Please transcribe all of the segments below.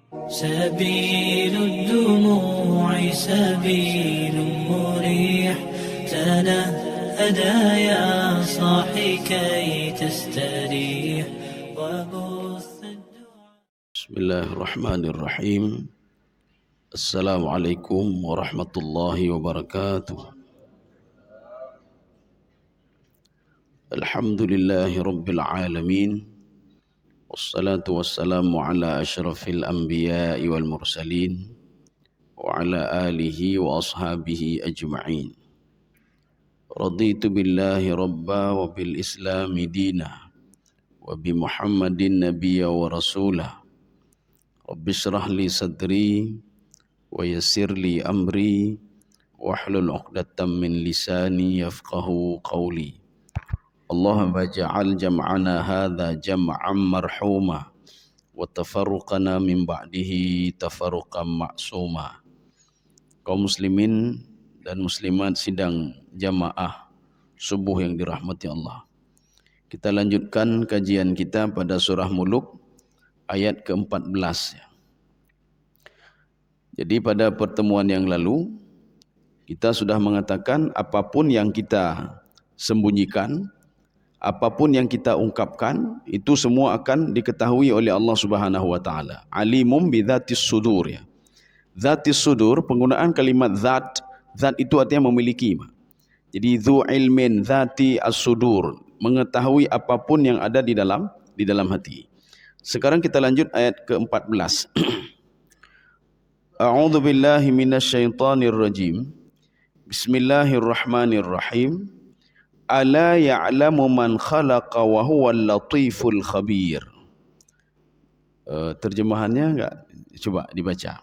سبيل الدموع سبيل مريح تنهدى يا صاحي كي تستريح وبث بسم الله الرحمن الرحيم. السلام عليكم ورحمة الله وبركاته. الحمد لله رب العالمين، والصلاة والسلام على أشرف الأنبياء والمرسلين وعلى آله وأصحابه أجمعين. رضيت بالله ربا وبالإسلام دينا وبمحمد نبيا ورسولا. رب اشرح لي صدري ويسر لي أمري واحلل عقدة من لساني يفقه قولي. اللهم اجعل جمعنا هذا جمعا مرحوما وتفرقنا من بعده تفرقا معصوما. Kaum muslimin dan muslimat sidang jamaah subuh yang dirahmati Allah. Kita lanjutkan kajian kita pada surah Muluk ayat ke-14. Jadi pada pertemuan yang lalu kita sudah mengatakan apapun yang kita sembunyikan, apapun yang kita ungkapkan, itu semua akan diketahui oleh Allah Subhanahu wa taala. Alimum bidzatis sudur ya. Dzatis sudur, penggunaan kalimat zat, zat itu artinya memiliki. Jadi dzu ilmin dzati as-sudur, mengetahui apapun yang ada di dalam hati. Sekarang kita lanjut ayat ke-14. A'udzu billahi minasyaitonir rajim. Bismillahirrahmanirrahim. Ala ya'lamu man khalaqa wa huwal latiful khabir. Terjemahannya enggak? Coba dibaca.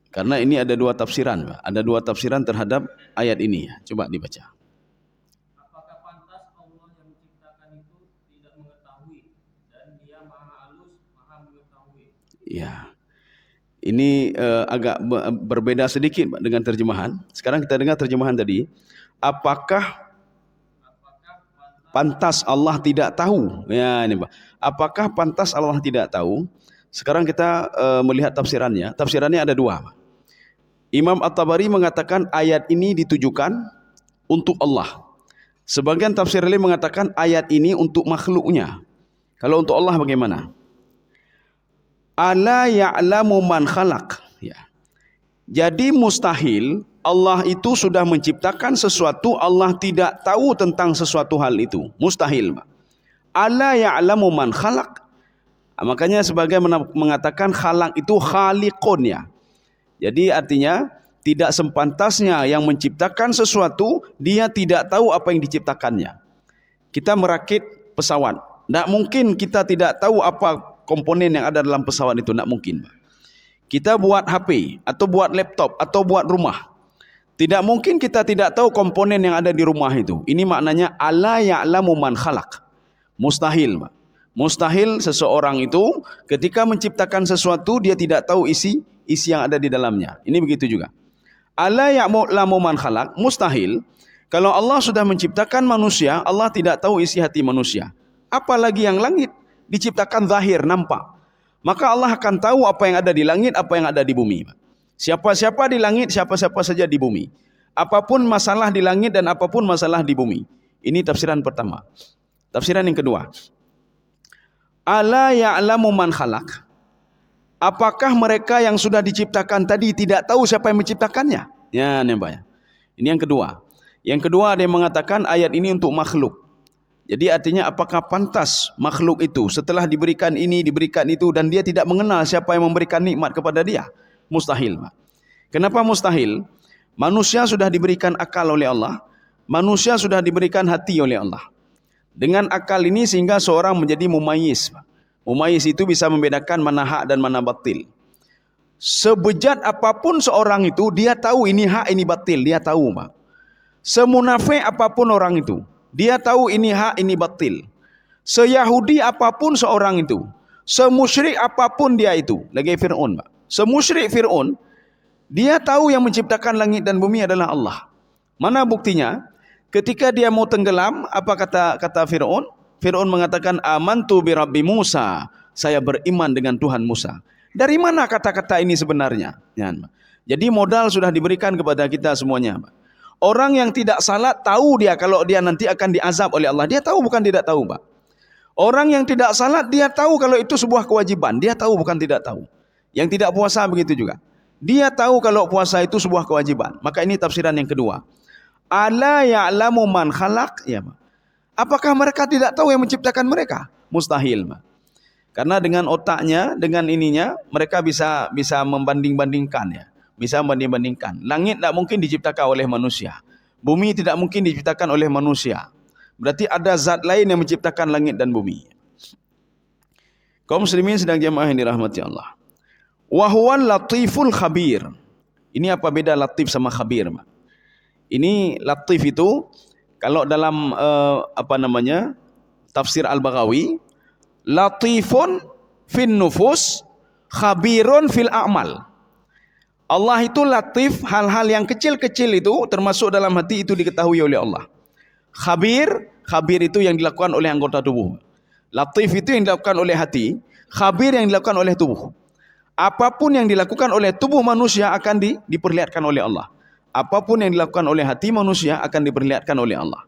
Karena ini ada dua tafsiran, ada dua tafsiran terhadap ayat ini. Coba dibaca. Apakah pantas Allah yang menciptakan itu tidak mengetahui dan Dia Maha Halus, Maha mengetahui? Ya. Ini agak berbeda sedikit dengan terjemahan. Sekarang kita dengar terjemahan tadi. Apakah pantas Allah tidak tahu? Ya, ini Pak. Apakah pantas Allah tidak tahu? Sekarang kita melihat tafsirannya. Tafsirannya ada dua. Imam At-Tabari mengatakan ayat ini ditujukan untuk Allah. Sebagian tafsir lain mengatakan ayat ini untuk makhluknya. Kalau untuk Allah bagaimana? Ala ya'lamu man khalaq. Ya. Jadi mustahil Allah itu sudah menciptakan sesuatu, Allah tidak tahu tentang sesuatu hal itu. Mustahil. Ala ya'lamu man khalaq. Makanya sebagai mengatakan khalaq itu khaliqun ya. Jadi artinya tidak sempantasnya yang menciptakan sesuatu, dia tidak tahu apa yang diciptakannya. Kita merakit pesawat. Tidak mungkin kita tidak tahu apa komponen yang ada dalam pesawat itu, tidak mungkin. Kita buat HP atau buat laptop atau buat rumah. Tidak mungkin kita tidak tahu komponen yang ada di rumah itu. Ini maknanya ala ya'lamu man khalaq. Mustahil. Mustahil seseorang itu ketika menciptakan sesuatu dia tidak tahu isi yang ada di dalamnya. Ini begitu juga. Ala ya'lamu man khalaq, mustahil. Kalau Allah sudah menciptakan manusia, Allah tidak tahu isi hati manusia. Apalagi yang langit diciptakan zahir, nampak. Maka Allah akan tahu apa yang ada di langit, apa yang ada di bumi. Siapa-siapa di langit, siapa-siapa saja di bumi. Apapun masalah di langit dan apapun masalah di bumi. Ini tafsiran pertama. Tafsiran yang kedua. Ala ya'lamu man khalaq. Apakah mereka yang sudah diciptakan tadi tidak tahu siapa yang menciptakannya? Ya, Pak. Ini yang kedua. Yang kedua ada yang mengatakan ayat ini untuk makhluk. Jadi artinya apakah pantas makhluk itu setelah diberikan ini, diberikan itu dan dia tidak mengenal siapa yang memberikan nikmat kepada dia? Mustahil. Kenapa mustahil? Manusia sudah diberikan akal oleh Allah. Manusia sudah diberikan hati oleh Allah. Dengan akal ini sehingga seorang menjadi mumayyiz. Mumayyiz itu bisa membedakan mana hak dan mana batil. Sebejat apapun seorang itu, dia tahu ini hak, ini batil. Dia tahu. Semunafik apapun orang itu, dia tahu ini hak, ini batil. Seyahudi apapun seorang itu, semusyrik apapun dia itu, lagi Fir'aun. Semusyrik Fir'aun, dia tahu yang menciptakan langit dan bumi adalah Allah. Mana buktinya? Ketika dia mau tenggelam, apa kata Fir'aun? Fir'aun mengatakan, amantu bi Rabbi Musa. Saya beriman dengan Tuhan Musa. Dari mana kata-kata ini sebenarnya? Ya. Jadi modal sudah diberikan kepada kita semuanya. Orang yang tidak salat tahu dia kalau dia nanti akan diazab oleh Allah. Dia tahu bukan tidak tahu, Pak. Orang yang tidak salat dia tahu kalau itu sebuah kewajiban. Dia tahu bukan tidak tahu. Yang tidak puasa begitu juga. Dia tahu kalau puasa itu sebuah kewajiban. Maka ini tafsiran yang kedua. Ala ya'lamu man khalaq, ya, Pak. Apakah mereka tidak tahu yang menciptakan mereka? Mustahil, Pak. Karena dengan otaknya, dengan ininya, mereka bisa membanding-bandingkan, ya. Bisa membanding-bandingkan. Langit tidak mungkin diciptakan oleh manusia. Bumi tidak mungkin diciptakan oleh manusia. Berarti ada zat lain yang menciptakan langit dan bumi. Kaum muslimin sedang jemaah yang dirahmati Allah. Wa huwal latiful khabir. Ini apa beda latif sama khabir, Pak? Ini latif itu kalau dalam tafsir Al-Baghawi, latifun fin nufus, khabirun fil a'mal. Allah itu latif, hal-hal yang kecil-kecil itu termasuk dalam hati itu diketahui oleh Allah. Khabir itu yang dilakukan oleh anggota tubuh. Latif itu yang dilakukan oleh hati, khabir yang dilakukan oleh tubuh. Apapun yang dilakukan oleh tubuh manusia akan diperlihatkan oleh Allah. Apapun yang dilakukan oleh hati manusia akan diperlihatkan oleh Allah.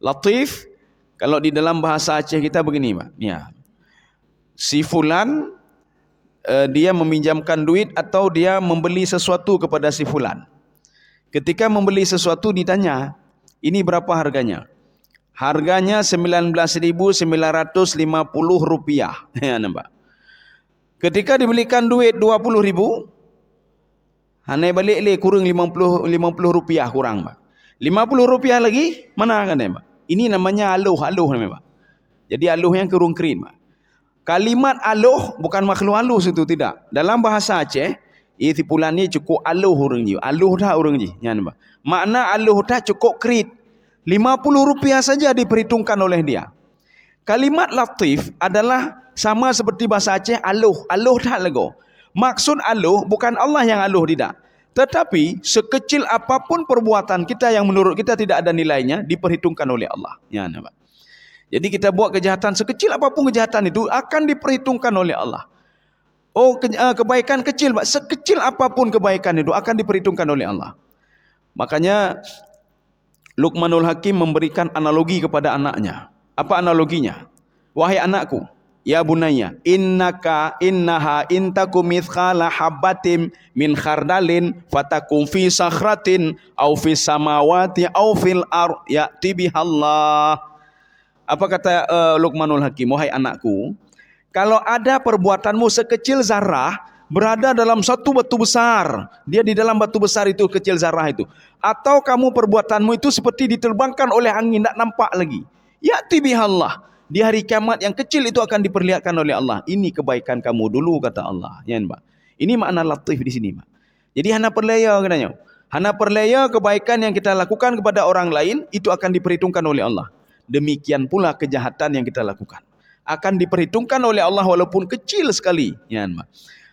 Latif, kalau di dalam bahasa Aceh kita begini, Pak. Ya. Si fulan dia meminjamkan duit atau dia membeli sesuatu kepada si fulan. Ketika membeli sesuatu ditanya, ini berapa harganya? Harganya Rp19.950. Ya, nampak. Ketika dibelikan duit Rp20.000, hanai balik le kurang RM50 kurang, Pak. RM50 lagi mana kan, Pak? Ini namanya aluh namanya, Pak. Jadi aluh yang kurung kering, Pak. Kalimat aluh bukan makhluk halus itu, tidak. Dalam bahasa Aceh, si pulan ni cukup aluh orang je. Aluh dah orang je. Pak. Makna aluh dah cukup krit. RM50 saja diperhitungkan oleh dia. Kalimat latif adalah sama seperti bahasa Aceh aluh. Aluh dah lego. Maksud aluh bukan Allah yang aluh, tidak. Tetapi sekecil apapun perbuatan kita yang menurut kita tidak ada nilainya diperhitungkan oleh Allah. Ya, Pak. Jadi kita buat kejahatan, sekecil apapun kejahatan itu akan diperhitungkan oleh Allah. Oh, kebaikan kecil, Pak. Sekecil apapun kebaikan itu akan diperhitungkan oleh Allah. Makanya Luqmanul Hakim memberikan analogi kepada anaknya. Apa analoginya? Wahai anakku, ya bunayya, innaha intakum mithqala habatin min khardalin fatakum fi sakhratin aw fis samawati aw fil ard ya'ti bihallah. Apa kata Luqmanul Hakim? Wahai anakku, kalau ada perbuatanmu sekecil zarah berada dalam satu batu besar, dia di dalam batu besar itu kecil zarah itu, atau kamu perbuatanmu itu seperti diterbangkan oleh angin, tak nampak lagi, ya'ti bihallah, di hari kiamat yang kecil itu akan diperlihatkan oleh Allah. Ini kebaikan kamu dulu, kata Allah. Ya, Pak. Ini makna latif di sini, Pak. Jadi hana perlaya katanya. Hana perlaya kebaikan yang kita lakukan kepada orang lain itu akan diperhitungkan oleh Allah. Demikian pula kejahatan yang kita lakukan akan diperhitungkan oleh Allah walaupun kecil sekali. Ya, Pak.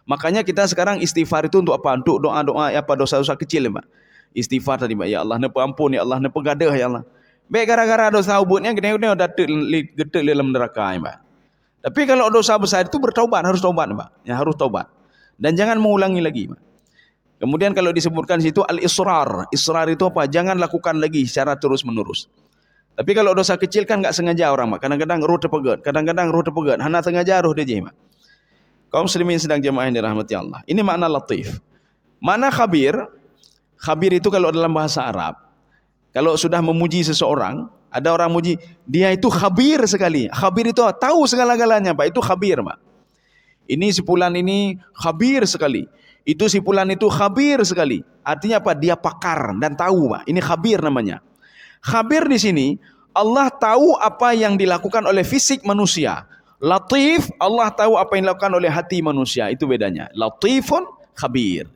Makanya kita sekarang istighfar itu untuk apa? Untuk doa-doa apa dosa-dosa kecil, Pak. Istighfar tadi, Pak. Ya Allah, nepa ampun, ya Allah, nepa gadah, ya Allah. Baik gara-gara dosa ubutnya gede-gede getek dalam neraka, ya, Pak. Tapi kalau dosa besar itu bertaubat, harus taubat, Pak. Ya, harus taubat. Dan jangan mengulangi lagi, Pak. Kemudian kalau disebutkan di situ al-israr. Israr itu apa? Jangan lakukan lagi secara terus-menerus. Tapi kalau dosa kecil kan enggak sengaja orang, Pak. Kadang-kadang roh terpegat, hana sengaja roh dia je, Pak. Kaum muslimin sedang jemaah yang dirahmati Allah. Ini makna latif. Makna khabir. Khabir itu kalau dalam bahasa Arab, kalau sudah memuji seseorang, ada orang muji, dia itu khabir sekali. Khabir itu tahu segala-galanya, Pak. Itu khabir, Pak. Ini si fulan ini khabir sekali. Itu si fulan itu khabir sekali. Artinya apa? Dia pakar dan tahu, Pak. Ini khabir namanya. Khabir di sini, Allah tahu apa yang dilakukan oleh fisik manusia. Latif, Allah tahu apa yang dilakukan oleh hati manusia. Itu bedanya. Latifun, khabir.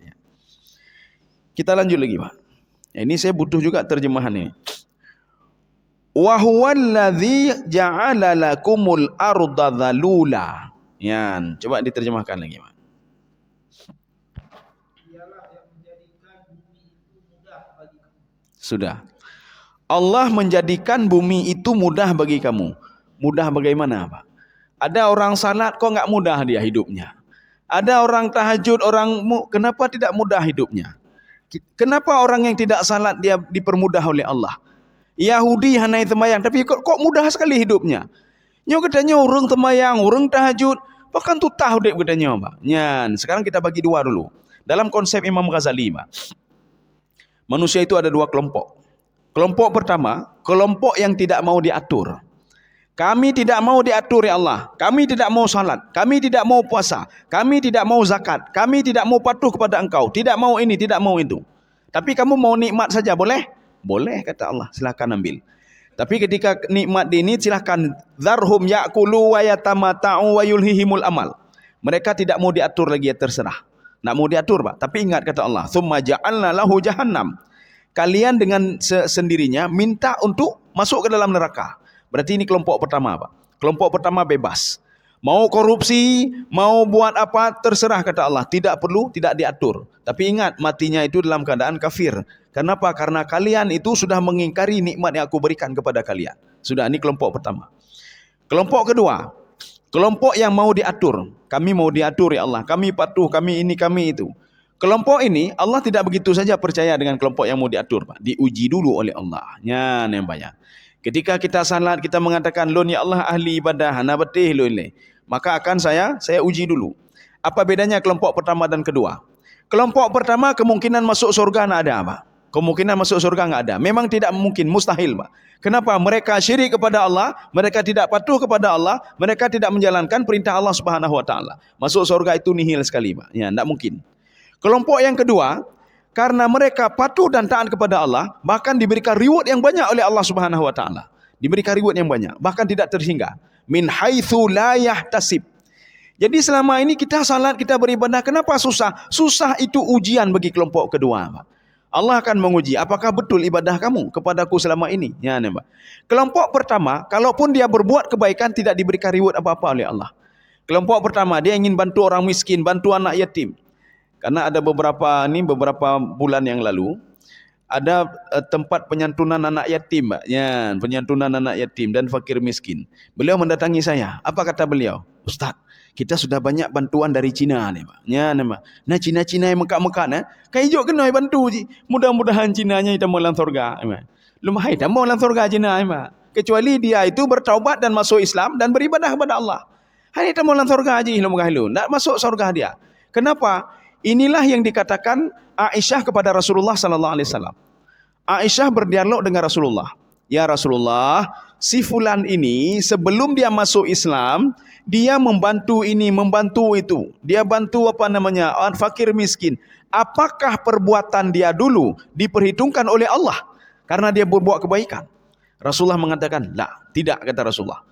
Kita lanjut lagi, Pak. Ini saya butuh juga terjemahan ini. Wa huwallazi ja'ala lakumul arda dzalula. Ya, coba diterjemahkan lagi, Pak. Dialah yang menjadikan bumi itu mudah bagi kamu. Sudah. Allah menjadikan bumi itu mudah bagi kamu. Mudah bagaimana, Pak? Ada orang salat kok enggak mudah dia hidupnya. Ada orang tahajud, kenapa tidak mudah hidupnya? Kenapa orang yang tidak salat dia dipermudah oleh Allah? Yahudi hanai temayang, tapi kok mudah sekali hidupnya. Nyo katanya orang temayang, orang tahajud, bahkan tu tahu dek katanya, Pak. Nyan, sekarang kita bagi dua dulu. Dalam konsep Imam Ghazali, Pak. Manusia itu ada dua kelompok. Kelompok pertama, kelompok yang tidak mau diatur. Kami tidak mau diatur ya Allah. Kami tidak mau salat. Kami tidak mau puasa. Kami tidak mau zakat. Kami tidak mau patuh kepada engkau. Tidak mau ini, tidak mau itu. Tapi kamu mau nikmat saja, boleh? Boleh, kata Allah. Silakan ambil. Tapi ketika nikmat ini, silakan. Dharhum ya'kulu wa yatamata'u wa yulhihimul amal. Mereka tidak mau diatur lagi, ya terserah. Nak mau diatur, Pak. Tapi ingat, kata Allah. Thumma ja'alna lahu jahannam. Kalian dengan sendirinya minta untuk masuk ke dalam neraka. Berarti ini kelompok pertama, Pak. Kelompok pertama bebas. Mau korupsi, mau buat apa, terserah, kata Allah. Tidak perlu, tidak diatur. Tapi ingat, matinya itu dalam keadaan kafir. Kenapa? Karena kalian itu sudah mengingkari nikmat yang aku berikan kepada kalian. Sudah, ini kelompok pertama. Kelompok kedua, kelompok yang mau diatur. Kami mau diatur ya Allah. Kami patuh, kami ini, kami itu. Kelompok ini, Allah tidak begitu saja percaya dengan kelompok yang mau diatur, Pak. Diuji dulu oleh Allah. Ya, yang banyak. Ketika kita salat, kita mengatakan, Lun ya Allah ahli ibadah, hana betih lun le. Maka akan saya uji dulu. Apa bedanya kelompok pertama dan kedua? Kelompok pertama kemungkinan masuk surga tidak ada, Pak. Kemungkinan masuk surga tidak ada. Memang tidak mungkin, mustahil, Pak. Kenapa? Mereka syirik kepada Allah, mereka tidak patuh kepada Allah, mereka tidak menjalankan perintah Allah Subhanahu wa taala. Masuk surga itu nihil sekali, Pak. Ya, tidak mungkin. Kelompok yang kedua, karena mereka patuh dan taat kepada Allah, bahkan diberikan reward yang banyak oleh Allah Subhanahu wa taala. Diberikan reward yang banyak, bahkan tidak terhingga. Min haitsu la yahtasib. Jadi selama ini kita salat, kita beribadah, kenapa susah? Susah itu ujian bagi kelompok kedua, Pak. Allah akan menguji apakah betul ibadah kamu kepadaku selama ini. Ya, Pak. Kelompok pertama, kalaupun dia berbuat kebaikan tidak diberikan reward apa-apa oleh Allah. Kelompok pertama, dia ingin bantu orang miskin, bantu anak yatim. Karena ada beberapa bulan yang lalu ada tempat penyantunan anak yatim, Pak. Ya, penyantunan anak yatim dan fakir miskin. Beliau mendatangi saya. Apa kata beliau? Ustaz, kita sudah banyak bantuan dari Cina ni, Pak. Ya, Pak. Nah, Cina yang Mekah-Mekah nah, kai jok kena bantu ji. Mudah-mudahan Cinanya kita mau dalam surga, Pak. Lumai dah mau dalam surga Cina, Pak. Kecuali dia itu bertaubat dan masuk Islam dan beribadah kepada Allah. Hari kita mau dalam surga ji, tak masuk surga dia. Kenapa? Inilah yang dikatakan Aisyah kepada Rasulullah sallallahu alaihi wasallam. Aisyah berdialog dengan Rasulullah. Ya Rasulullah, si fulan ini sebelum dia masuk Islam, dia membantu ini, membantu itu. Dia bantu orang fakir miskin. Apakah perbuatan dia dulu diperhitungkan oleh Allah karena dia berbuat kebaikan? Rasulullah mengatakan, tidak, kata Rasulullah.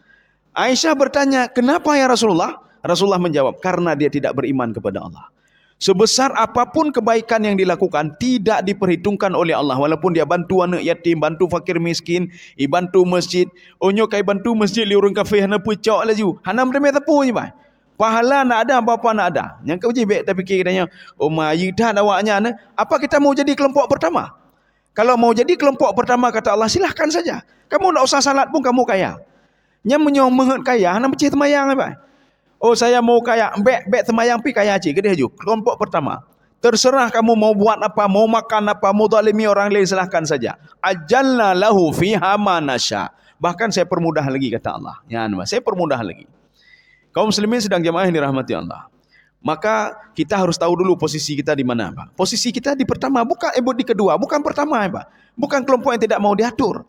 Aisyah bertanya, kenapa ya Rasulullah? Rasulullah menjawab, karena dia tidak beriman kepada Allah. Sebesar apapun kebaikan yang dilakukan tidak diperhitungkan oleh Allah. Walaupun dia bantu anak yatim, bantu fakir miskin, bantu masjid. Onyo kai bantu masjid li orang kafir hana pucak laju. Hana mreme tepu je, Pak. Pahala nak ada, apa-apa nak ada. Yang kau jibek tak fikir katanya, oh mayi dah awaknya na. Apa kita mau jadi kelompok pertama? Kalau mau jadi kelompok pertama kata Allah, silahkan saja. Kamu tak usah salat pun kamu kaya. Yang menyong kaya hana becih temayang, Pak. Oh saya mau kaya, bek temayang pi kaya cik, gede ju. Kelompok pertama. Terserah kamu mau buat apa, mau makan apa, mau zalimi orang lain, silahkan saja. Ajalna lahu fiha ma nasya. Bahkan saya permudah lagi kata Allah. Ya, saya permudah lagi. Kaum muslimin sedang jamaah yang dirahmati Allah. Maka kita harus tahu dulu posisi kita di mana, Pak. Posisi kita di pertama, bukan di kedua, bukan pertama, Pak. Bukan kelompok yang tidak mau diatur.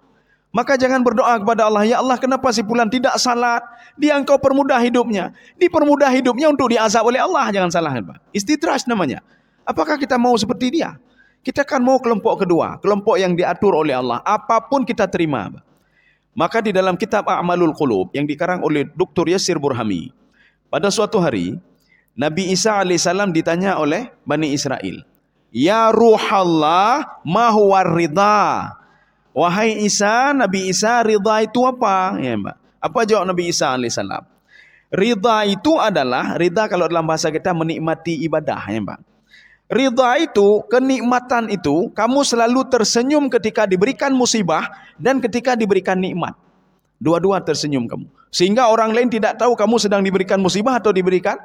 Maka jangan berdoa kepada Allah, ya Allah kenapa si fulan tidak salat? Dia engkau permudah hidupnya. Dipermudah hidupnya untuk diazab oleh Allah, jangan salah, Pak. Istidraj namanya. Apakah kita mau seperti dia? Kita kan mau kelompok kedua, kelompok yang diatur oleh Allah. Apapun kita terima, Pak. Maka di dalam kitab A'malul Qulub yang dikarang oleh Dr. Yasir Burhami, pada suatu hari Nabi Isa AS ditanya oleh Bani Israel, ya Ruhallah ma huwa ridha? Wahai Isa, Nabi Isa, ridha itu apa? Ya, Mbak. Apa jawab Nabi Isa AS? Ridha itu adalah, ridha kalau dalam bahasa kita menikmati ibadah, ya, Mbak. Ridha itu, kenikmatan itu, kamu selalu tersenyum ketika diberikan musibah dan ketika diberikan nikmat. Dua-dua tersenyum kamu. Sehingga orang lain tidak tahu kamu sedang diberikan musibah atau diberikan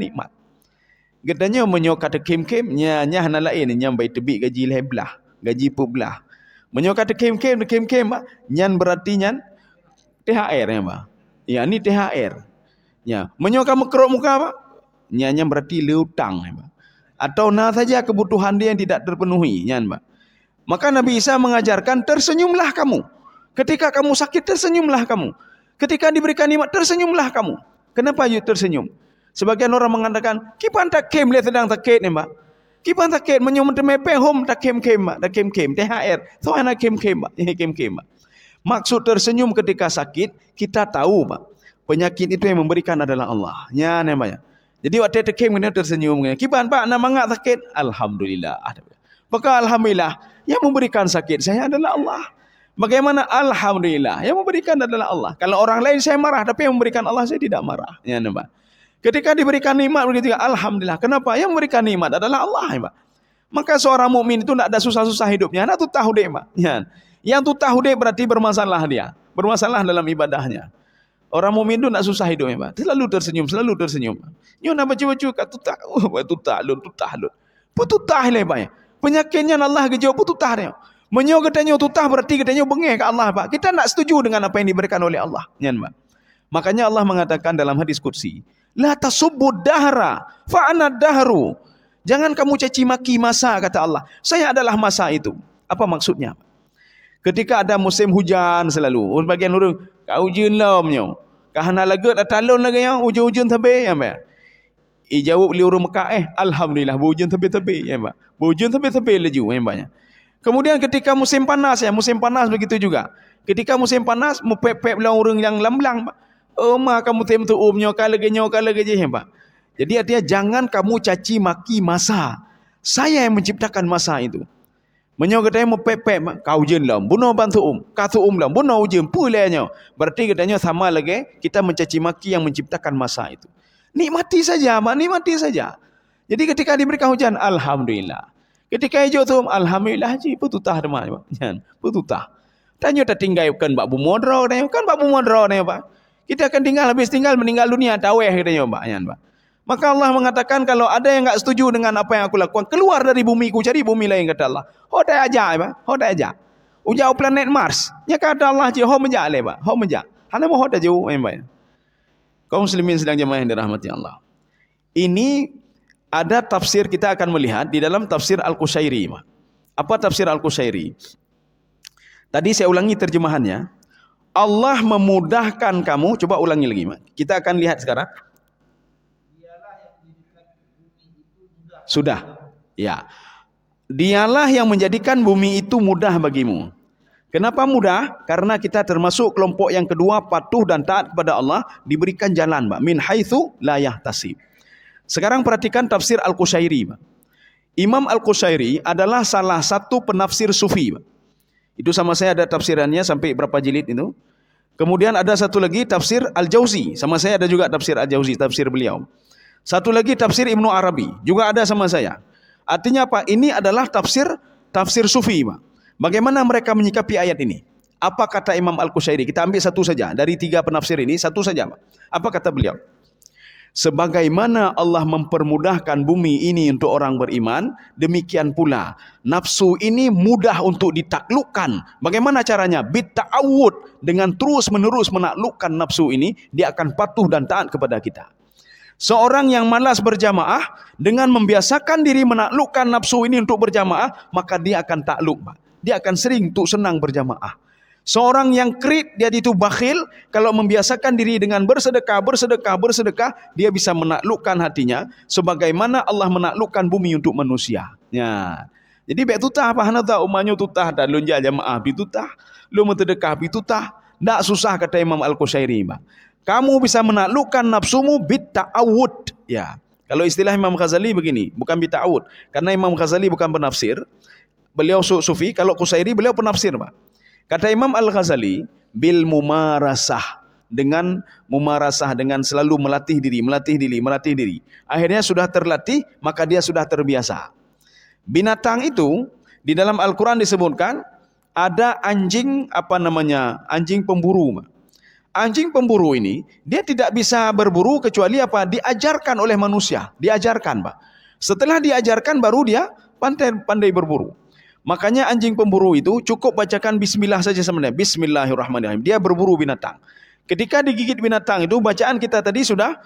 nikmat. Gedanya menyo kata kem-kem nya hana lain nyam bai tebik gaji leblah, gaji publah. Menyo kata kem-kem nyan berarti nyan THR ya, Pak. Ya, ni THR. Ya, menyo ka mekrok muka apa? Nya berarti leutang ya, Pak. Atau nah saja kebutuhan dia yang tidak terpenuhi, nyan, Pak. Maka Nabi Isa mengajarkan tersenyumlah kamu. Ketika kamu sakit tersenyumlah kamu. Ketika diberikan nikmat tersenyumlah kamu. Kenapa you tersenyum? Sebagian orang mengatakan, kipan tak kem le sedang sakit ni, Mbak. Kipan tak kem menyum temepe hom tak kem, Mbak. Tak kem THR. So anak kem, Mbak. Kem, Mbak. Maksud tersenyum ketika sakit, kita tahu, Mbak. Penyakit itu yang memberikan adalah Allah. Ya namanya. Jadi waktu tekem kena tersenyum. Kipan Pak nak mangak sakit? Alhamdulillah. Maka alhamdulillah yang memberikan sakit saya adalah Allah. Bagaimana alhamdulillah yang memberikan adalah Allah. Kalau orang lain saya marah, tapi yang memberikan Allah saya tidak marah. Ya nampak. Ketika diberikan nikmat begitu alhamdulillah. Kenapa? Yang memberikan nikmat adalah Allah, ya, Pak. Maka seorang mukmin itu tidak ada susah-susah hidupnya. Nak tu tahu deh, Pak. Ya. Yang tu tahu deh berarti bermasalah dia. Bermasalah dalam ibadahnya. Orang mukmin itu nak susah hidupnya, Pak. Selalu tersenyum, selalu tersenyum. Nyo nak baca-baca kat tutah. Tutah lun. Pututah le, Pak. Penyakitnya Allah gejau pututah dia. Menyo katanya tutah berarti katanya bengih ke Allah, Pak. Kita tak setuju dengan apa yang diberikan oleh Allah. Nyan, Pak. Makanya Allah mengatakan dalam hadis qudsi, la tasubbud dahra fa ana dahru. Jangan kamu caci maki masa, kata Allah. Saya adalah masa itu. Apa maksudnya? Ketika ada musim hujan selalu, sebagian orang kau hujan lamnya. Kahana lagut atalon lagi yang hujan-hujan tabe ya, Pak. Jawab beliau orang Mekah, alhamdulillah hujan tabe-tabe ya, Pak. Hujan tabe-tabe laju ya, Pak. Kemudian ketika musim panas ya, musim panas begitu juga. Ketika musim panas mepep-pep orang yang lamblang, Pak. Mak kamu tem tu umnyo kala genyo je, Pak. Jadi artinya jangan kamu caci maki masa. Saya yang menciptakan masa itu. Menyo katanya mepep-pep kau jen lam, buno bantu katu lam, buno jen pulenya. Berarti katanya sama lagi kita mencaci maki yang menciptakan masa itu. Nikmati saja, Mak, nikmati saja. Jadi ketika diberikan hujan, alhamdulillah. Ketika hijau tu, alhamdulillah ji pututah demah, Pak. Jangan pututah. Tanya tak tinggalkan Pak Bumodro, kan Pak Bumodro ni, Pak. Kita akan habis tinggal meninggal dunia taweh katanya, Pak. Jangan, Pak. Maka Allah mengatakan kalau ada yang enggak setuju dengan apa yang aku lakukan, keluar dari bumiku, cari bumi lain, kata Allah. Ho tak ajak, Pak. Ho tak ajak. Ujau planet Mars. Ya kata Allah je ho menjak le, Pak. Ho menjak. Hana mo ho tak jauh, Pak. Kaum muslimin sedang jemaah yang dirahmati Allah. Ini ada tafsir kita akan melihat di dalam tafsir Al-Qushairi. Apa tafsir Al-Qushairi? Tadi saya ulangi terjemahannya. Allah memudahkan kamu, coba ulangi lagi, kita akan lihat sekarang. Sudah. Ya. Dialah yang menjadikan bumi itu mudah bagimu. Kenapa mudah? Karena kita termasuk kelompok yang kedua, patuh dan taat kepada Allah, diberikan jalan, Pak. Min haitsu la yahtasib. Sekarang perhatikan tafsir Al-Qushairi, Pak. Imam Al-Qushairi adalah salah satu penafsir sufi, Pak. Itu sama saya ada tafsirannya sampai berapa jilid itu. Kemudian ada satu lagi tafsir Al-Jauzi, sama saya ada juga tafsir Al-Jauzi, tafsir beliau. Satu lagi tafsir Ibnu Arabi, juga ada sama saya. Artinya apa? Ini adalah tafsir sufi, Pak. Bagaimana mereka menyikapi ayat ini? Apa kata Imam Al-Qushairi? Kita ambil satu saja. Dari 3 penafsir ini, satu saja, Pak. Apa kata beliau? Sebagaimana Allah mempermudahkan bumi ini untuk orang beriman, demikian pula nafsu ini mudah untuk ditaklukkan. Bagaimana caranya? Bitta'awud, dengan terus menerus menaklukkan nafsu ini, dia akan patuh dan taat kepada kita. Seorang yang malas berjamaah, dengan membiasakan diri menaklukkan nafsu ini untuk berjamaah, maka dia akan takluk, Pak. Dia akan sering untuk senang berjamaah. Seorang yang krit, dia itu bakhil, kalau membiasakan diri dengan bersedekah, dia bisa menaklukkan hatinya, sebagaimana Allah menaklukkan bumi untuk manusia. Ya. Jadi baik tutah, apa hana tak umanyo tutah, dan lunja jamaah bi tutah, lu mentedekah bi tutah, tak susah, kata Imam Al-Qushairi, Pak. Kamu bisa menaklukkan nafsumu bitta'awud. Ya. Kalau istilah Imam Ghazali begini, bukan bitta'awud, karena Imam Ghazali bukan penafsir, beliau sufi. Kalau Qushairi beliau penafsir, Pak. Kata Imam Al-Ghazali, bil mumarasah, dengan mumarasah, dengan selalu melatih diri. Akhirnya sudah terlatih, maka dia sudah terbiasa. Binatang itu di dalam Al-Quran disebutkan ada anjing, anjing pemburu. Anjing pemburu ini, dia tidak bisa berburu kecuali apa? Diajarkan oleh manusia. Diajarkan, Pak. Setelah diajarkan baru dia pandai berburu. Makanya anjing pemburu itu cukup bacakan bismillah saja sebenarnya. Bismillahirrahmanirrahim. Dia berburu binatang. Ketika digigit binatang itu, bacaan kita tadi sudah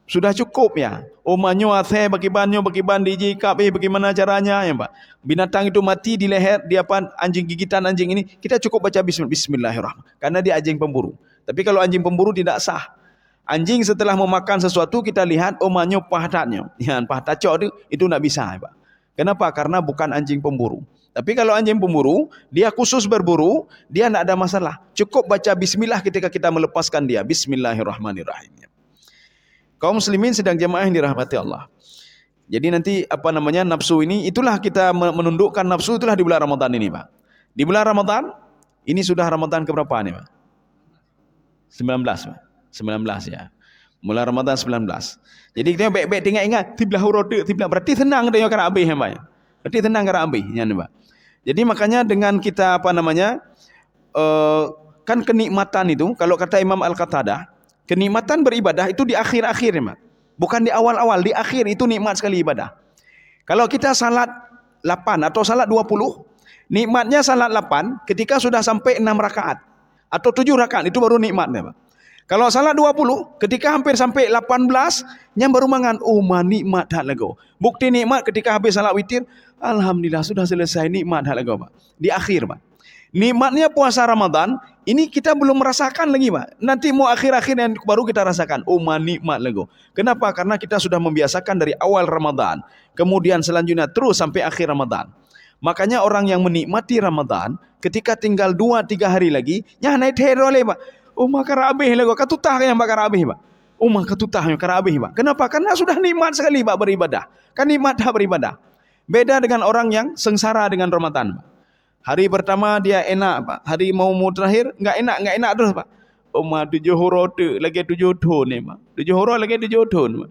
cukup ya. Omanyo athe bagibanyo bagiban dijikap bagaimana caranya ya, Pak. Binatang itu mati di leher, dia anjing gigitan anjing ini, kita cukup baca bismillahirrahmanirrahim karena dia anjing pemburu. Tapi kalau anjing pemburu tidak sah. Anjing setelah memakan sesuatu kita lihat omanyo pahtatnya. Ya, pahtacok itu enggak bisa, Pak. Kenapa? Karena bukan anjing pemburu. Tapi kalau anjing pemburu, dia khusus berburu, dia tidak ada masalah. Cukup baca bismillah ketika kita melepaskan dia. Bismillahirrahmanirrahim. Kaum muslimin sedang jemaah yang dirahmati Allah. Jadi nanti nafsu ini, itulah kita menundukkan nafsu, itulah di bulan Ramadan ini, Pak. Di bulan Ramadan, ini sudah Ramadan keberapa nih, Pak? 19, Pak. 19 ya. Mulai Ramadan 19. Jadi kita baik-baik ingat tiblah hurode, tiblah berarti tenang dia kan habis ya, Pak. Berarti tenang kan habis ya, Pak. Jadi makanya dengan kita kan kenikmatan itu, kalau kata Imam Al-Qatadah, kenikmatan beribadah itu di akhir-akhir ya, Pak. Bukan di awal-awal, di akhir itu nikmat sekali ibadah. Kalau kita salat 8 atau salat 20, nikmatnya salat 8 ketika sudah sampai 6 rakaat atau 7 rakaat, itu baru nikmatnya, Pak. Kalau salat 20, ketika hampir sampai 18, yang baru mangan, nikmat dah lagu. Bukti nikmat ketika habis salat witir, alhamdulillah sudah selesai, nikmat dah lagu, Pak. Di akhir, Pak. Nikmatnya puasa Ramadan, ini kita belum merasakan lagi, Pak. Nanti mau akhir-akhir yang baru kita rasakan, nikmat lagu. Kenapa? Karena kita sudah membiasakan dari awal Ramadan, kemudian selanjutnya terus sampai akhir Ramadan. Makanya orang yang menikmati Ramadan, ketika tinggal 2-3 hari lagi, naik teroleh, Pak. Karabih lagu, katutah yang karabih, Pak. Katutah yang karabih, Pak. Kenapa? Karena sudah nikmat sekali, Pak, beribadah. Kan nikmat dah beribadah. Beda dengan orang yang sengsara dengan Ramadan, Pak. Hari pertama dia enak, Pak. Hari mau terakhir enggak enak terus, Pak. 7 horo tu lagi 7 thon ni, Pak. 7 horo lagi 7 thon, Pak.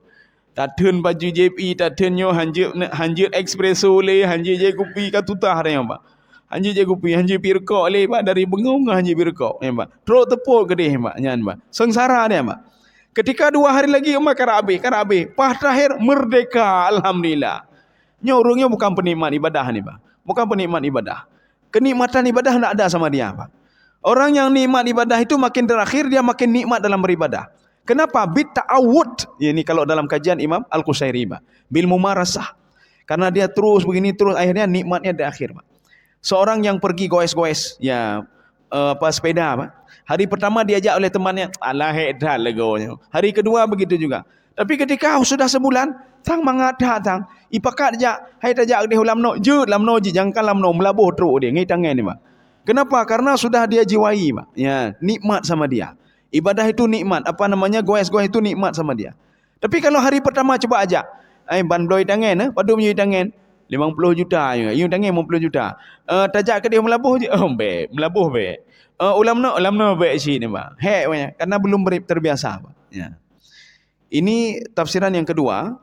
Tatun baju JP, tatun nyo hanjut espresso le, hanjut je kopi katutah dia, Pak. Hanjut je kopi, hanjut pirkok le, Pak, dari bengong hanjut pirkok, ya, Pak. Teruk tepuk gede, Pak, nyan, Pak. Sengsara dia, Pak. Ketika 2 hari lagi karabih. Pas terakhir merdeka, alhamdulillah. Nyorongnya bukan penikmat ibadah ni, Pak. Bukan penikmat ibadah. Kenikmatan ibadah tidak ada sama dia, Pak. Orang yang nikmat ibadah itu makin terakhir dia makin nikmat dalam beribadah. Kenapa? Bit ta'awud. Ini kalau dalam kajian Imam Al-Qusairi, Pak. Bil mumarasah. Karena dia terus begini terus, akhirnya nikmatnya di akhir, Pak. Seorang yang pergi goes-goes, ya sepeda, Pak. Hari pertama diajak oleh temannya, alah hedah legonya. Hari kedua begitu juga. Tapi ketika sudah sebulan, tang mangadah tang, ipakat jak, hai tajak dia lamno, lamno jangan lamno melabuh teruk dia ngai tangan ni, Pak. Kenapa? Karena sudah dia jiwai, Pak. Ya, nikmat sama dia. Ibadah itu nikmat, goes-goes itu nikmat sama dia. Tapi kalau hari pertama coba ajak, ban bloi tangan, padu menyui tangan 50 juta juga, you tangan 50 juta. Tajak ke dia melabuh je, melabuh be. Ulamno be sini, Pak. Karena belum terbiasa, Pak. Ya. Ini tafsiran yang kedua,